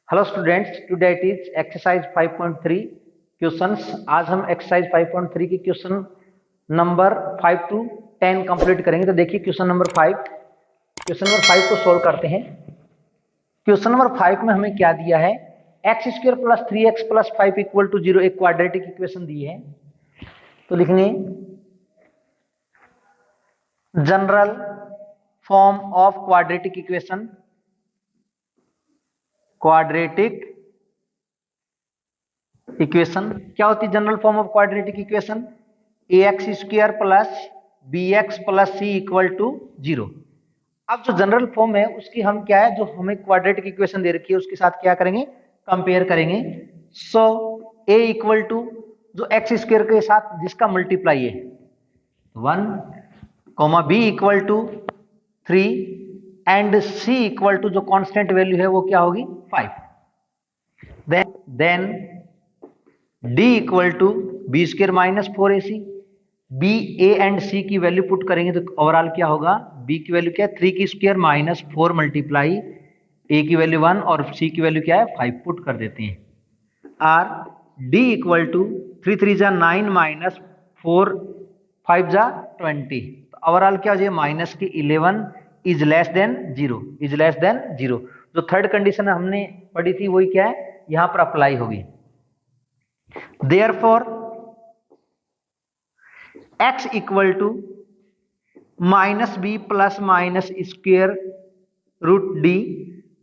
Hello students, today it is exercise 5.3 questions. आज हम exercise 5.3 के क्वेश्चन नंबर 5 to 10 कंप्लीट करेंगे। तो देखिए क्वेश्चन नंबर 5 को सोल्व करते हैं। क्वेश्चन नंबर 5 में हमें क्या दिया है, X square plus 3x plus 5 equal to 0 एक क्वाड्रेटिक इक्वेशन दी है। तो लिखेंगे general form of quadratic equation, क्या होती है general form of quadratic equation? ax square plus bx plus c equal to 0। अब जो जनरल फॉर्म है उसकी हम क्या है, जो हमें क्वाड्रेटिक इक्वेशन दे रखी है उसके साथ क्या करेंगे, कंपेयर करेंगे। सो a इक्वल टू जो एक्स स्क्वायर के साथ जिसका मल्टीप्लाई है 1, b equal to 3 and c equal to जो कांस्टेंट वैल्यू है वो क्या होगी 5। Then d equal to B square minus 4ac। b a and c की वैल्यू पुट करेंगे तो ओवरऑल क्या होगा, b की वैल्यू क्या है 3 की स्क्वायर माइनस 4 मल्टीप्लाई a की वैल्यू 1 और c की वैल्यू क्या है 5 पुट कर देते हैं। आर d इक्वल टू 3 3 जा 9 माइनस 4 5 जा 20। तो ओवरऑल क्या हो जाएगा माइनस की 11 इज लेस देन 0। जो थर्ड कंडीशन हमने पढ़ी थी वही क्या है यहां पर अप्लाई होगी। Therefore, x equal to minus B plus minus square root D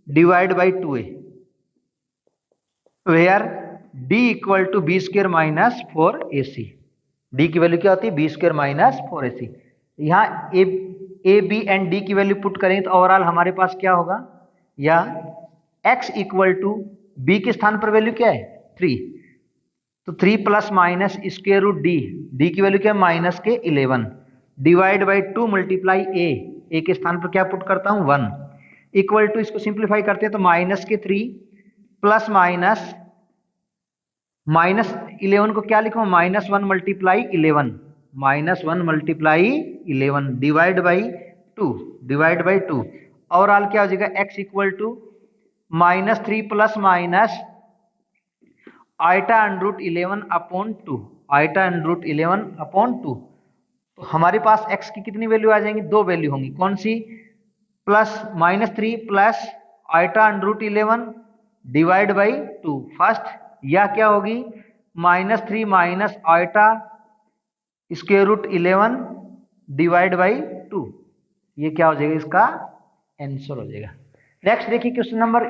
divide by 2a, where d equal to B square minus 4ac। d की वैल्यू क्या होती है बी स्क्वेयर माइनस 4ac। यहाँ ए बी एंड डी की value put करेंगे तो overall हमारे पास क्या होगा, या x इक्वल टू बी के स्थान पर वैल्यू क्या है 3, तो 3 plus minus square root D की वैल्यू क्या है माइनस के 11 डिवाइड बाई 2 मल्टीप्लाई ए के स्थान पर क्या पुट करता हूं 1 इक्वल टू, इसको सिंप्लीफाई करते हैं तो माइनस के 3 प्लस माइनस 11 को क्या लिखूं माइनस 1 मल्टीप्लाई 11 डिवाइड बाई 2 और आल क्या हो जाएगा x equal to minus 3 plus minus iota under root 11 upon 2। तो हमारे पास x की कितनी वैल्यू आ जाएंगी, दो वैल्यू होंगी, कौन सी, plus minus 3 plus iota under root 11 divide by 2 first, या क्या होगी minus 3 minus iota square root 11 divide by 2। ये क्या हो जाएगा, इसका आंसर हो जाएगा। नेक्स्ट देखिए क्वेश्चन नंबर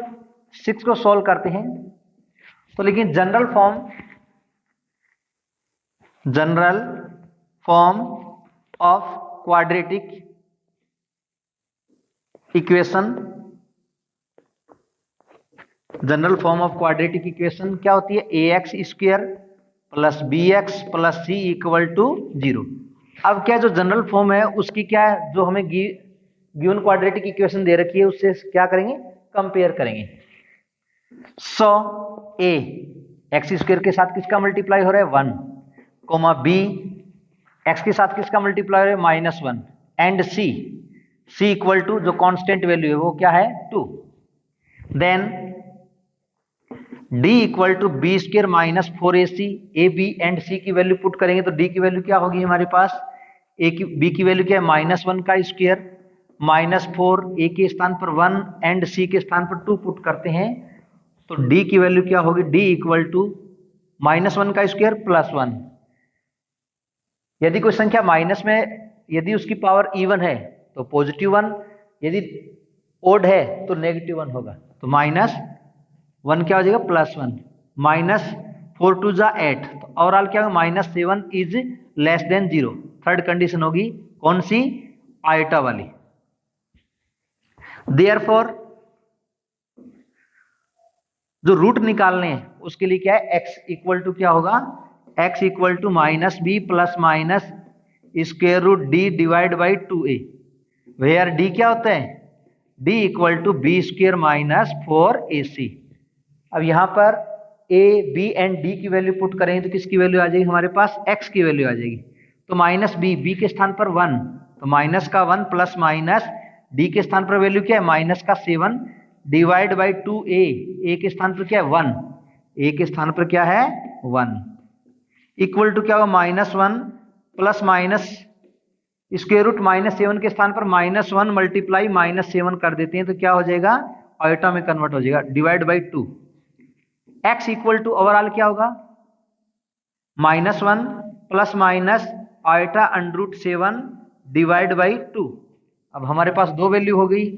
6 को सॉल्व करते हैं। तो लेकिन general form of quadratic equation, general form of quadratic equation क्या होती है, ax square plus bx plus c equal to 0। अब क्या जो जनरल फॉर्म है उसकी क्या है, जो हमें गिवन क्वाड्रेटिक इक्वेशन दे रखी है उससे क्या करेंगे, कंपेयर करेंगे। सो a एक्स स्क्वायर के साथ किसका मल्टीप्लाई हो रहा है 1, कोमा b एक्स के साथ किसका मल्टीप्लाई हो रहा है minus 1 and c equal to जो कांस्टेंट वैल्यू है वो क्या है 2। Then d equal to B square minus 4ac, A B and c की वैल्यू पुट करेंगे तो d की वैल्यू क्या होगी हमारे पास, b की वैल्यू क्या है माइनस 1 का स्क्वायर माइनस 4, a के स्थान पर 1 एंड c के स्थान पर 2 पुट करते हैं तो d की वैल्यू क्या होगी, d इक्वल टू माइनस 1 का स्क्वायर प्लस 1। यदि कोई संख्या माइनस में यदि उसकी पावर इवन है तो पॉजिटिव 1, यदि ओड है तो नेगेटिव 1 होगा, तो माइनस 1 क्या हो जाएगा प्लस 1, माइनस 4 2 जा 8, तो ओवरऑल क्या होगा minus 7 is less than 0। Third condition होगी कौन सी, आइटा वाली। देयरफॉर जो रूट निकालने हैं उसके लिए क्या है x इक्वल टू क्या होगा, x equal to minus B plus minus square root D divide by 2a, where d क्या होता है, d equal to B square minus 4ac। अब यहां पर a b एंड d की वैल्यू पुट करेंगे तो किसकी वैल्यू आ जाएगी हमारे पास, x की वैल्यू आ जाएगी। तो माइनस b के स्थान पर 1, तो माइनस का 1 प्लस माइनस d के स्थान पर वैल्यू क्या है माइनस का 7 डिवाइड बाई 2a, a के स्थान पर क्या है 1, a के स्थान पर क्या है 1, इक्वल टू क्या होगा -1 प्लस माइनस स्क्वायर रूट -7 के स्थान पर -1 मल्टीप्लाई -7 कर देते हैं तो क्या हो जाएगा, आयोटा में कन्वर्ट हो जाएगा, divide by 2। x equal to overall क्या होगा -1 plus minus iota √7 divide by 2। अब हमारे पास दो वैल्यू हो गई,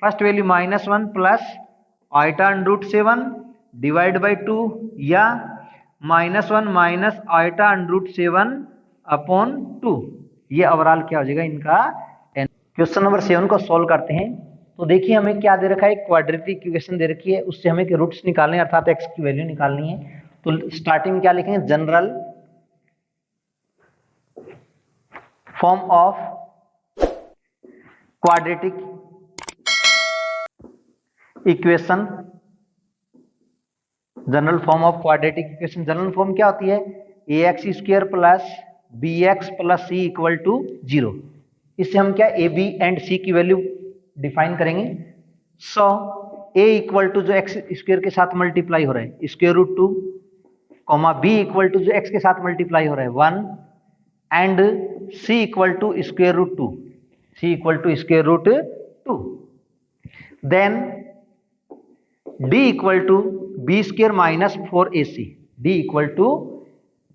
first value -1 plus iota √7 divide by 2 या -1 माइनस आयोटा √7 अपॉन 2। ये ओवरऑल क्या हो जाएगा इनका। क्वेश्चन नंबर 7 को सॉल्व करते हैं। तो देखिए हमें क्या दे रखा है, क्वाड्रेटिक इक्वेशन दे रखी है, उससे हमें रूट्स निकालने हैं अर्थात x की वैल्यू निकालनी है। तो स्टार्टिंग में क्या लिखेंगे, general form of quadratic equation. General form of quadratic equation, general form क्या होती है, ax² plus bx plus c equal to 0। इससे हम क्या a b एंड c की वैल्यू डिफाइन करेंगे। सो a इक्वल टू जो x स्क्वायर के साथ मल्टीप्लाई हो रहा है √2, b इक्वल टू जो x के साथ मल्टीप्लाई हो रहा है 1 and c equal to √2, c equal to √2। Then d equal to b² minus 4ac, d equal to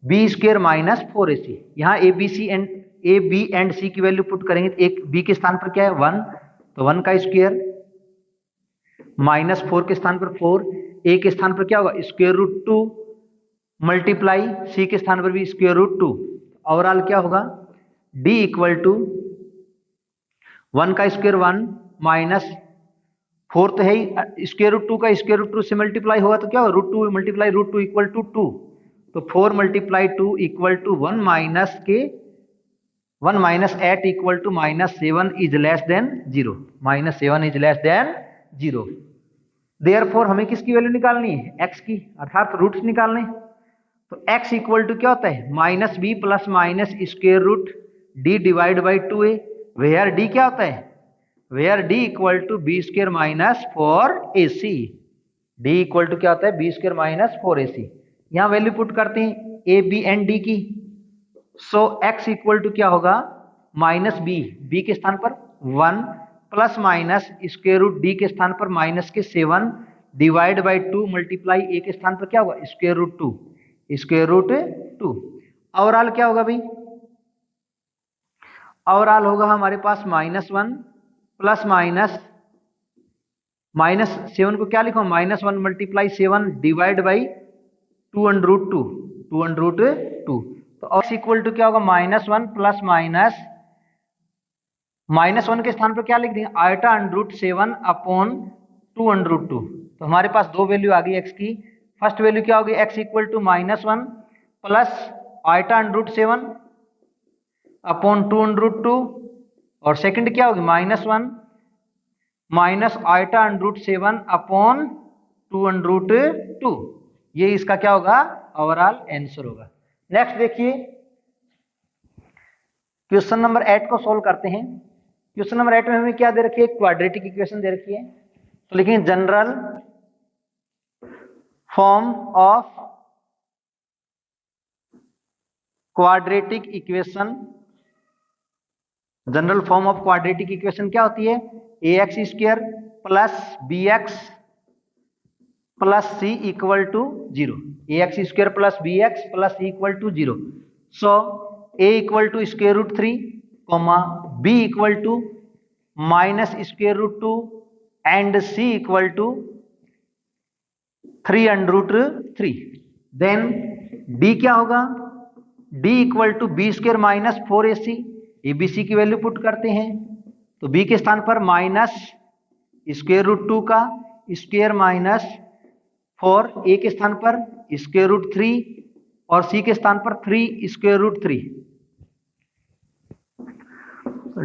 b² minus 4ac। यहाँ a b एंड c की वैल्यू पुट करेंगे तो एक b के स्थान पर क्या है 1, तो 1 का स्क्वायर माइनस 4 के स्थान पर 4, a के स्थान पर क्या होगा √2 मल्टीप्लाई c के स्थान पर भी √2। ओवरऑल क्या होगा, d इक्वल टू 1 का स्क्वायर 1 माइनस 4 तो है ही, √2 का √2 से मल्टीप्लाई होगा तो क्या होगा √2 मल्टीप्लाई √2 इक्वल टू 2, तो 4 multiply 2 equal to 1 minus 8 equal to -7 is less than 0, -7 is less than 0। Therefore हमें किसकी वैल्यू निकालनी है, x की, अर्थात रूट्स निकालने। तो x इक्वल टू क्या होता है -b plus minus square root d divide by 2a, where d क्या होता है, where d equal to b² minus 4ac, d equal to क्या होता है b² माइनस 4ac। यहाँ वैल्यू पुट करते हैं a b एंड d की। सो x इक्वल टू क्या होगा -b के स्थान पर 1 plus minus square root d के स्थान पर माइनस के 7 डिवाइड बाई 2 मल्टीप्लाई a के स्थान पर क्या होगा √2। ओवरऑल क्या होगा भाई, ओवरऑल होगा हमारे पास -1 प्लस -7 को क्या लिखो -1 मल्टीप्लाई 7 डिवाइड बाई 2√2। तो x इक्वल टू क्या होगा -1 प्लस -1 के स्थान पर क्या लिख देंगे आयोटा √7 अपॉन 2√2। तो हमारे पास दो वैल्यू आ गई x की। फर्स्ट वैल्यू क्या होगी, x equal to -1 plus iota √7 upon 2√2, और सेकंड क्या होगी -1 माइनस आयोटा √7 अपॉन 2√2। ये इसका क्या होगा ओवरऑल आंसर होगा। नेक्स्ट देखिए क्वेश्चन नंबर 8 को सोल्व करते हैं। क्वेश्चन नंबर 8 में हमें क्या दे रखी है, क्वाड्रेटिक इक्वेशन दे रखी है। तो लिखेंगे general form of quadratic equation. General form of quadratic equation क्या होती है, ax² plus bx plus c equal to 0, ax² plus bx plus c equal to 0। So a equal to √3, b equal to -√2 and c equal to 3√3। Then d क्या होगा, d equal to b² minus 4ac, abc की value put करते हैं तो b के स्थान पर -√2 का स्क्वायर माइनस 4, a के स्थान पर √3 और c के स्थान पर 3√3।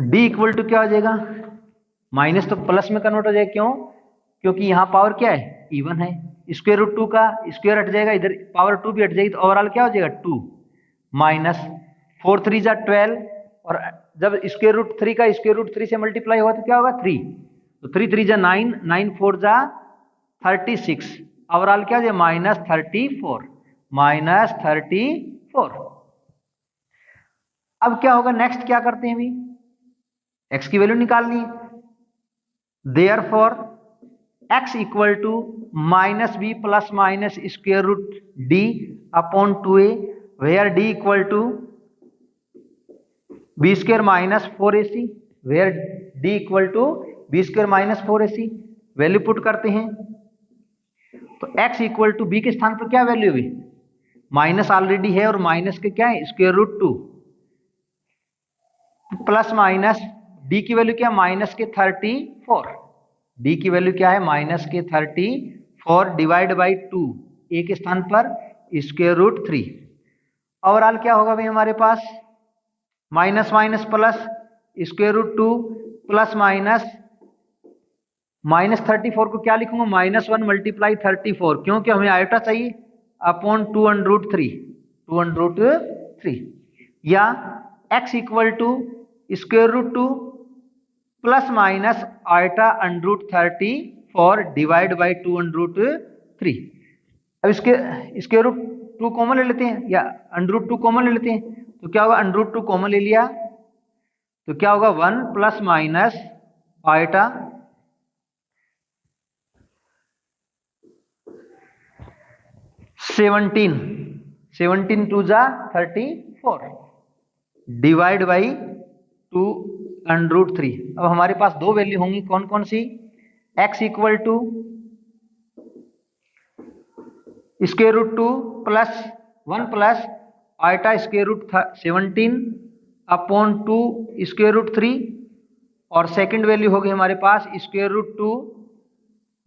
d इक्वल टू क्या हो जाएगा, माइनस तो प्लस में कन्वर्ट हो जाएगा, क्यों, क्योंकि यहाँ पावर क्या है इवन है, √2 का स्क्वायर हट जाएगा, इधर पावर 2 भी हट जाएगी, तो ओवरऑल क्या हो जाएगा 2 माइनस 4 3 जा 12, और जब √3 का √3 से मल्टीप्लाई हुआ तो क्या होगा 3, तो 3 3 जा 9, 9 4 जा 36, ओवरऑल क्या हो जाए -34, -34। अब क्या होगा, नेक्स्ट क्या करते हैं, अभी x की वैल्यू निकालनी है। Therefore x equal to -b plus minus square root d upon 2a, where d equal to b square minus 4ac, where d equal to b square minus 4ac। Value put करते हैं तो x equal to b के स्थान पर क्या value हुई, minus already है और माइनस के क्या है square root 2, plus minus d की वैल्यू क्या माइनस के 34, d की वैल्यू क्या है माइनस के 34 डिवाइड बाई 2, a के स्थान पर स्क्वायर रूट 3। ओवरऑल क्या होगा भाई हमारे पास minus minus plus square root 2 plus minus -34 को क्या लिखूंगा -1 मल्टीप्लाई 34, क्योंकि हमें आयोटा चाहिए, अपॉन 2√3 या x equal to square root 2 plus minus iota √34 divide by 2√3। अब इसके स्क्वायर रूट 2 कॉमन ले लेते हैं या √2 कॉमन ले लेते हैं, तो क्या होगा √2 कॉमन ले लिया तो क्या होगा 1 प्लस माइनस आयोटा 17 2 जा 34 डिवाइड बाई 2√3। अब हमारे पास दो वैल्यू होंगी, कौन कौन सी, x equal to square root 2 plus 1 plus iota square root 17 upon 2 square root 3, और सेकंड वैल्यू होगी हमारे पास square root 2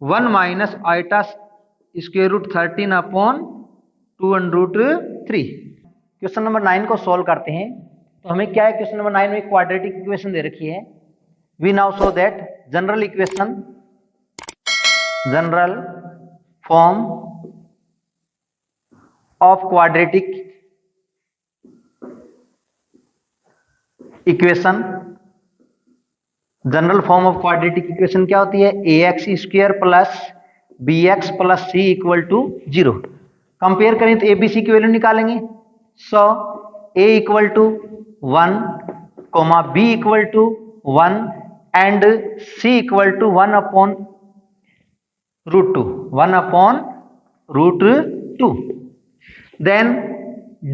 1 minus iota square root 13 upon 2√3। Question number 9 को सॉल्व करते हैं। तो हमें क्या है, क्वेश्चन नंबर 9 में क्वाड्रेटिक इक्वेशन दे रखी है। We now show that general equation, general form of quadratic equation, general form of quadratic equation क्या होती है, ax square plus bx plus c equal to 0। Compare करें तो abc की वैल्यू निकालेंगे। So a equal to 1, b equal to 1 and c equal to 1 upon √2। Then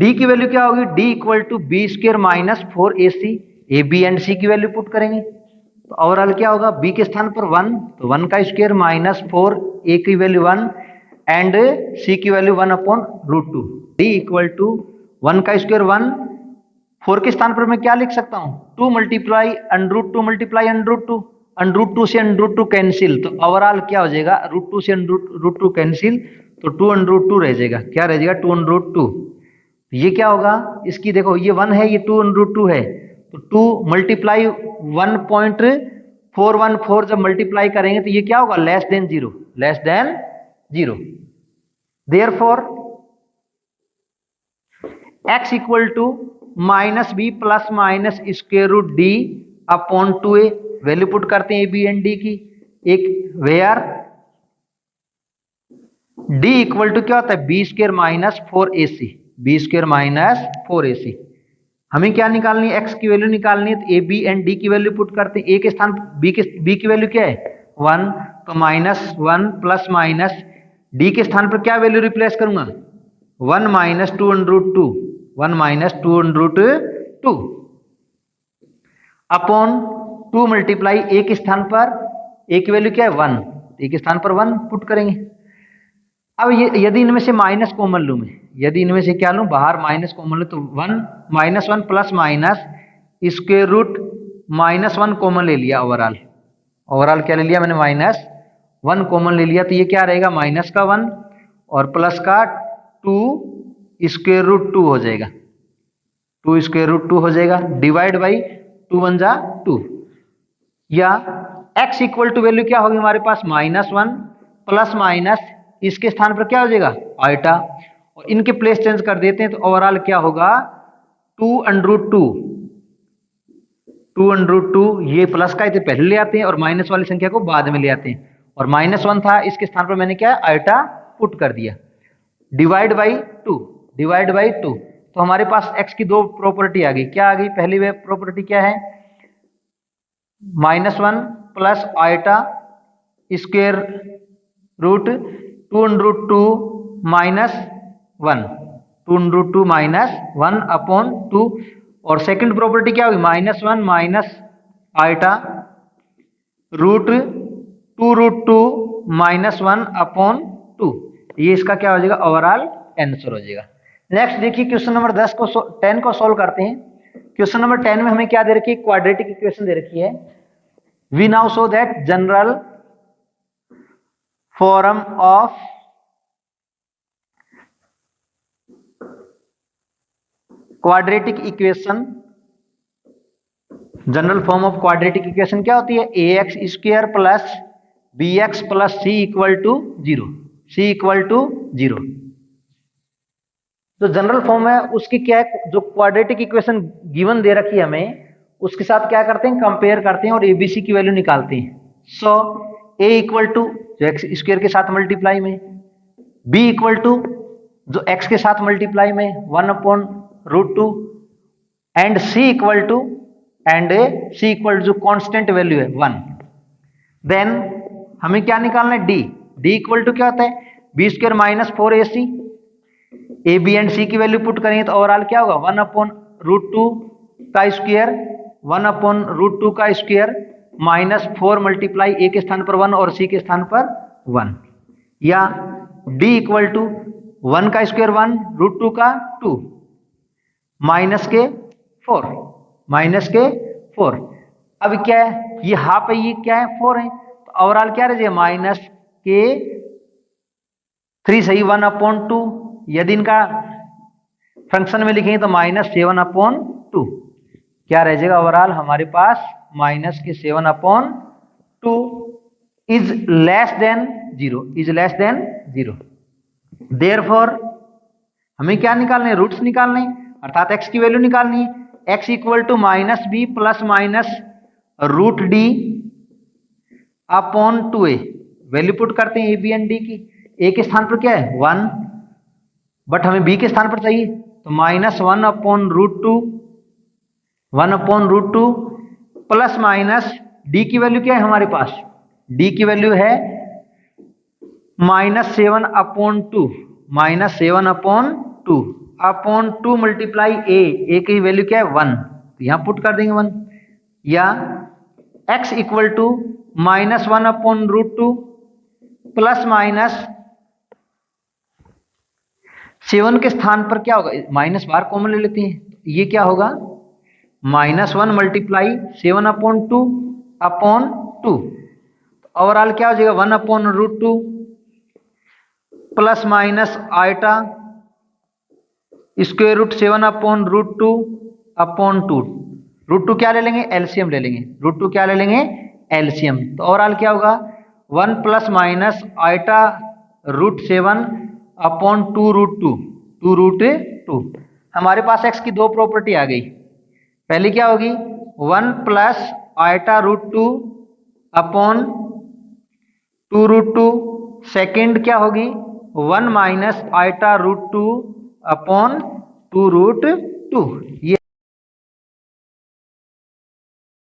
d की value क्या होगी, d equal to b square minus 4ac, a b and c की value put करेंगे तो ओवरऑल क्या होगा, b के स्थान पर 1 तो 1 का स्क्वायर माइनस 4, a की वैल्यू 1 एंड c की value 1 upon √2। d equal to 1 का स्क्वायर 1, 4 के स्थान पर मैं क्या लिख सकता हूँ 2 मल्टीप्लाई √2 मल्टीप्लाई √2, √2 से √2 कैंसिल, तो ओवरऑल क्या हो जाएगा, √2 से √2 कैंसिल तो 2√2 रह जाएगा, क्या रह जाएगा 2√2। ये क्या होगा, इसकी देखो ये 1 है, ये 2√2 है, तो 2 मल्टीप्लाई 1.414 जब मल्टीप्लाई करेंगे तो ये क्या होगा, less than 0। Therefore x equal to -b plus minus square root d upon 2a, value put करते हैं a b एंड d की, एक वेयर d इक्वल टू क्या होता है b स्क्वायर माइनस 4ac। हमें क्या निकालनी है, x की वैल्यू निकालनी है, तो a b एंड d की वैल्यू पुट करते हैं। a के स्थान b की वैल्यू क्या है 1, तो -1 प्लस माइनस d के स्थान पर क्या वैल्यू रिप्लेस करूंगा 1 माइनस 2√2 अपॉन 2 मल्टीप्लाई a के स्थान पर a की वैल्यू क्या है 1, a के स्थान पर 1 पुट करेंगे। अब यदि इनमें से माइनस कॉमन लूं मैं, यदि इनमें से क्या लूं बाहर माइनस कॉमन लूं, तो 1 plus minus square root -1 common ले लिया। ओवरऑल क्या ले लिया मैंने, -1 कॉमन ले लिया, तो ये क्या रहेगा माइनस का 1 और प्लस का 2 स्क्वायर रूट 2 हो जाएगा, 2 स्क्वायर रूट 2 हो जाएगा, डिवाइड बाई 2 1 जा 2, या x इक्वल टू वैल्यू क्या होगी हमारे पास -1 प्लस माइनस इसके स्थान पर क्या हो जाएगा आयोटा, और इनके प्लेस चेंज कर देते हैं तो ओवरऑल क्या होगा 2√2 2√2, ये प्लस का इसे पहले ले आते हैं और माइनस वाली संख्या को बाद में ले आते हैं। और -1 था, इसके स्थान पर मैंने क्या आइटा पुट कर दिया। डिवाइड बाई 2, डिवाइड बाई 2, तो हमारे पास x की दो प्रॉपर्टी आ गई। क्या आ गई? पहली वे प्रॉपर्टी क्या है? -1 plus iota square root 2√2 minus 1, 2√2 minus 1 upon 2। और सेकंड प्रॉपर्टी क्या होगी? -1 minus iota root 2√2 minus 1 upon 2। ये इसका क्या हो जाएगा? ओवरऑल आंसर हो जाएगा। नेक्स्ट देखिए क्वेश्चन नंबर 10 को सोल्व करते हैं। क्वेश्चन नंबर 10 में हमें क्या दे रखी है? क्वाड्रेटिक इक्वेशन दे रखी है। We now show that general form of quadratic equation, general form of quadratic equation क्या होती है? ax square plus bx plus c equal to 0, c equal to 0। जो जनरल फॉर्म है उसकी क्या है? जो क्वाड्रेटिक इक्वेशन गिवन दे रखी है हमें, उसके साथ क्या करते हैं? कंपेयर करते हैं और एबीसी की वैल्यू निकालते हैं। सो a इक्वल टू जो एक्स स्क्वायर के साथ मल्टीप्लाई में, b इक्वल टू जो x के साथ मल्टीप्लाई में 1/√2, एंड c इक्वल टू जो कांस्टेंट वैल्यू है 1। देन हमें क्या निकालना है? d इक्वल टू क्या होता है? b square minus 4ac। A B and C की वैल्यू पुट करेंगे तो ओवरऑल क्या होगा? 1/√2 का स्क्वायर, 1/√2 का स्क्वायर माइनस 4 मल्टीप्लाई ए के स्थान पर 1 और सी के स्थान पर 1, या d इक्वल टू 1 का स्क्वायर 1, √2 का 2, माइनस के 4, माइनस के 4। अब क्या है? ये हाफ है, ये क्या है? 4 है। तो ओवरऑल क्या रह जाएगा? माइनस के 3 सही 1/2। यदि इनका फंक्शन में लिखेंगे तो -7/2। क्या रह जाएगा? ओवरऑल हमारे पास -7/2 is less than 0, is less than 0। Therefore हमें क्या निकालना है? रूट्स निकालने हैं, अर्थात x की वैल्यू निकालनी है। x equal to -b plus minus √d upon 2a। Value put करते हैं a b एंड d की। a के स्थान पर क्या है? 1, बट हमें b के स्थान पर चाहिए तो -1/√2, 1/√2 प्लस माइनस d की वैल्यू क्या है हमारे पास? d की वैल्यू है -7/2, -7/2 अपॉन 2 मल्टीप्लाई a की वैल्यू क्या है? 1, तो यहां पुट कर देंगे 1। या x equal to -1/√2 plus minus 7 के स्थान पर क्या होगा? माइनस बाहर कॉमन ले लेते हैं, ये क्या होगा? -1 मल्टीप्लाई 7/2 अपॉन 2। ओवरऑल क्या हो जाएगा? 1/√2 plus minus iota square root 7/√2 upon 2। √2 क्या ले लेंगे? एलसीएम ले लेंगे। √2 क्या ले लेंगे? एलसीएम। तो ओवरऑल क्या होगा? 1 प्लस माइनस आइटा √7 अपॉन 2√2। हमारे पास x की दो प्रॉपर्टी आ गई। पहली क्या होगी? 1 प्लस आइटा √2 अपॉन 2√2। सेकेंड क्या होगी? 1 माइनस आइटा √2 अपॉन 2√2। ये